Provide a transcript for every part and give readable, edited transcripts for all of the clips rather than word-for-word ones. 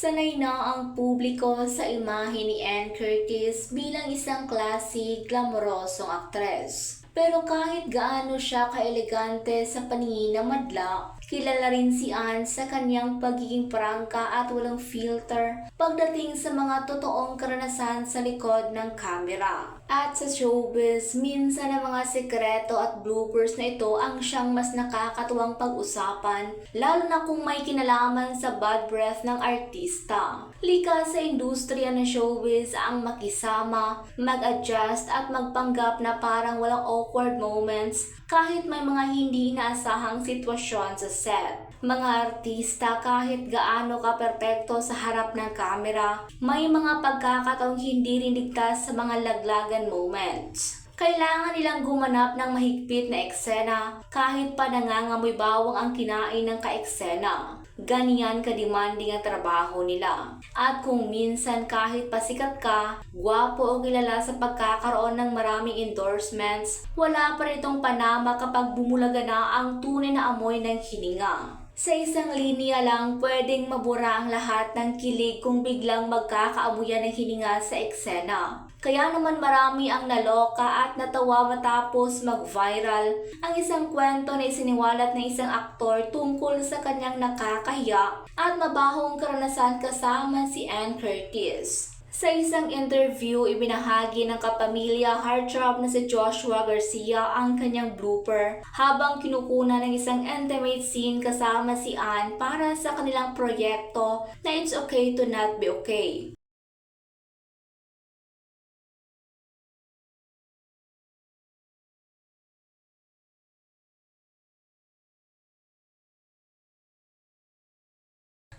Sanay na ang publiko sa imahe ni Ann Curtis bilang isang classy, glamorosong aktres. Pero kahit gaano siya kaelegante sa paningin ng madla, kilala rin si Ann sa kanyang pagiging prangka at walang filter pagdating sa mga totoong karanasan sa likod ng kamera. At sa showbiz, minsan ang mga sekreto at bloopers na ito ang siyang mas nakakatuwang pag-usapan, lalo na kung may kinalaman sa bad breath ng artista. Likas sa industriya ng showbiz ang makisama, mag-adjust at magpanggap na parang walang awkward moments kahit may mga hindi inaasahang sitwasyon sa set. Mga artista kahit gaano ka-perpekto sa harap ng kamera, may mga pagkakataong hindi rin ligtas sa mga laglagan moments. Kailangan nilang gumanap ng mahigpit na eksena kahit pa nangangamoy bawang ang kinain ng kaeksena. Ganyan ka-demanding ang trabaho nila. At kung minsan kahit pasikat ka, gwapo o kilala sa pagkakaroon ng maraming endorsements, wala pa rin itong panama kapag bumulaga na ang tunay na amoy ng hininga. Sa isang linya lang, pwedeng mabura ang lahat ng kilig kung biglang magkakaamuyan ng hininga sa eksena. Kaya naman marami ang naloka at natawa matapos mag-viral ang isang kwento na isiniwalat ng isang aktor tungkol sa kanyang nakakahiya at mabahong karanasan kasama si Ann Curtis. Sa isang interview, ibinahagi ng kapamilya heartthrob na si Joshua Garcia ang kanyang blooper habang kinukunan ng isang intimate scene kasama si Ann para sa kanilang proyekto na It's Okay to Not Be Okay.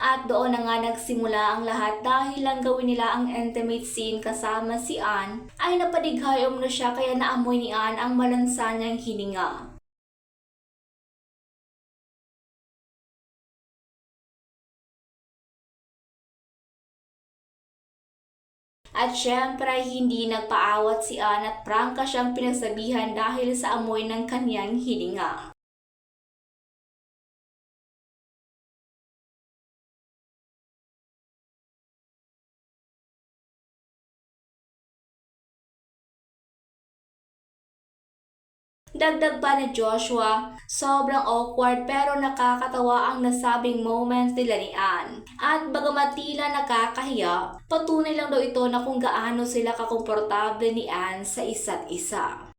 At doon na nga nagsimula ang lahat dahil lang gawin nila ang intimate scene kasama si Ann ay napadighay umno siya kaya naamoy ni Ann ang malansa niyang hininga. At syempre hindi nagpaawat si Ann at prangka siyang pinagsabihan dahil sa amoy ng kanyang hininga. Dagdag pa ni Joshua, sobrang awkward pero nakakatawa ang nasabing moments nila ni Ann. At bagamat tila nakakahiya, patunay lang daw ito na kung gaano sila kakomportable ni Ann sa isa't isa.